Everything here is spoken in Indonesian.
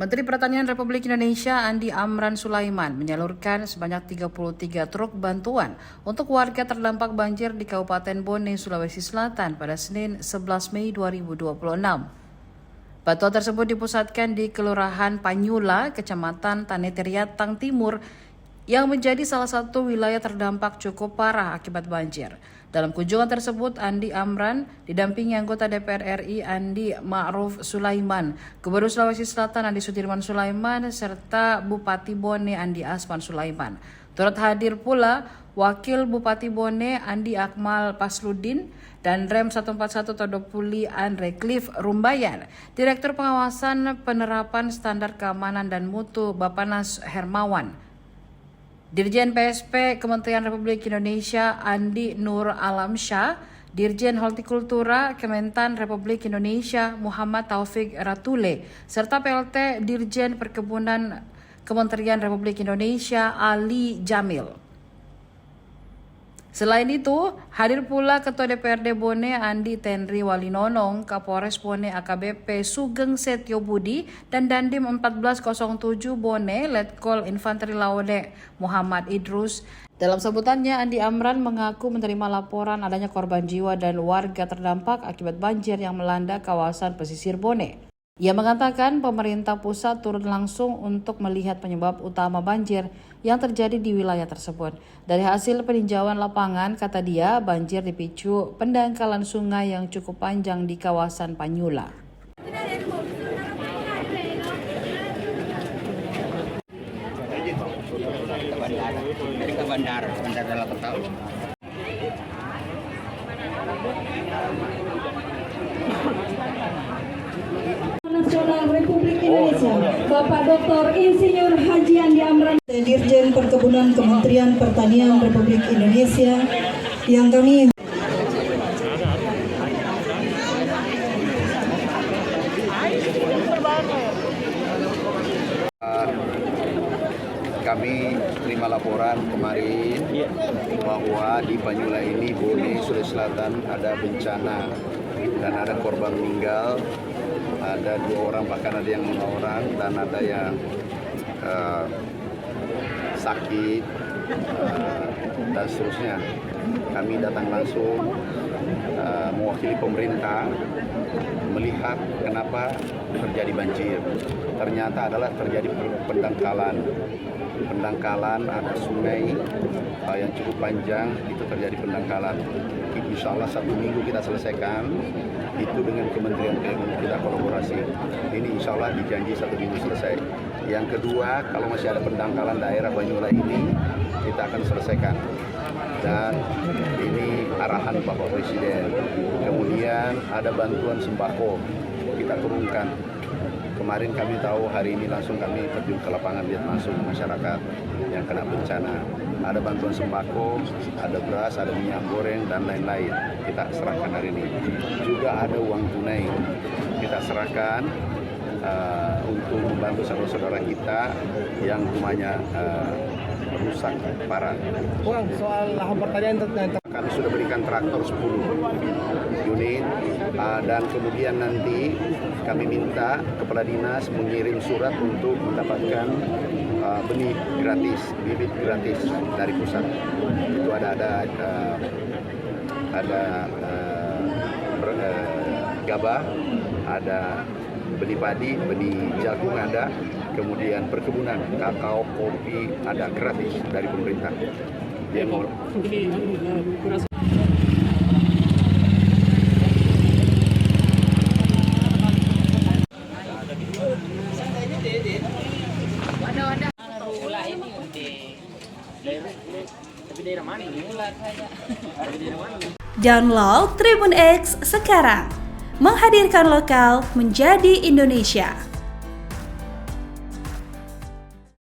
Menteri Pertanian Republik Indonesia Andi Amran Sulaiman menyalurkan sebanyak 33 truk bantuan untuk warga terdampak banjir di Kabupaten Bone, Sulawesi Selatan pada Senin 11 Mei 2026. Bantuan tersebut dipusatkan di Kelurahan Panyula, Kecamatan Tanetiriatang Timur, yang menjadi salah satu wilayah terdampak cukup parah akibat banjir. Dalam kunjungan tersebut, Andi Amran didampingi anggota DPR RI Andi Ma'ruf Sulaiman, Gubernur Sulawesi Selatan Andi Sudirman Sulaiman, serta Bupati Bone Andi Asman Sulaiman. Turut hadir pula Wakil Bupati Bone Andi Akmal Pasludin dan Rem 141 Todopuli Andre Cliff Rumbayan, Direktur Pengawasan Penerapan Standar Keamanan dan Mutu Bapanas Hermawan, Dirjen PSP Kementerian Republik Indonesia Andi Nur Alamsyah, Dirjen Hortikultura Kementan Republik Indonesia Muhammad Taufik Ratule, serta PLT Dirjen Perkebunan Kementerian Republik Indonesia Ali Jamil. Selain itu, hadir pula Ketua DPRD Bone Andi Tenri Walinonong, Kapolres Bone AKBP Sugeng Setio Budi, dan Dandim 1407 Bone Letkol Infanteri Laude Muhammad Idrus. Dalam sebutannya, Andi Amran mengaku menerima laporan adanya korban jiwa dan warga terdampak akibat banjir yang melanda kawasan pesisir Bone. Ia mengatakan pemerintah pusat turun langsung untuk melihat penyebab utama banjir yang terjadi di wilayah tersebut. Dari hasil peninjauan lapangan, kata dia, banjir dipicu pendangkalan sungai yang cukup panjang di kawasan Panyula. Bandar 8 tahun. Nasional Republik Indonesia, Bapak Dr. Insinyur Haji Andi Amran, Dirjen Perkebunan Kementerian Pertanian Republik Indonesia, yang kami terima laporan kemarin bahwa di Panyula ini, Bone, Sulawesi Selatan ada bencana dan ada korban meninggal. Ada 2 orang, bahkan ada yang 5 orang, dan ada yang sakit dan seterusnya. Kami datang langsung mewakili pemerintah melihat kenapa terjadi banjir. Ternyata adalah terjadi pendangkalan ada sungai yang cukup panjang, itu terjadi pendangkalan. Insya Allah 1 minggu kita selesaikan itu dengan Kementerian PMU, kita kolaborasi. Ini insya Allah dijanji 1 minggu selesai. Yang kedua, kalau masih ada pendangkalan daerah Banyula ini, kita akan selesaikan. Dan ini arahan Bapak Presiden. Kemudian ada bantuan sembako, kita turunkan. Kemarin kami tahu, hari ini langsung kami terjun ke lapangan, lihat langsung masyarakat yang kena bencana. Ada bantuan sembako, ada beras, ada minyak goreng, dan lain-lain. Kita serahkan hari ini. Juga ada uang tunai, kita serahkan untuk membantu saudara-saudara kita yang rumahnya rusak parah. Bang, soal lahan pertanian kami sudah berikan traktor 10 unit dan kemudian nanti kami minta kepala dinas mengirim surat untuk mendapatkan benih gratis, bibit gratis dari pusat. Itu ada gabah, ada benih padi, benih jagung ada, kemudian perkebunan, kakao, kopi ada gratis dari pemerintah. Dia mau Download Tribun X sekarang, menghadirkan lokal menjadi Indonesia.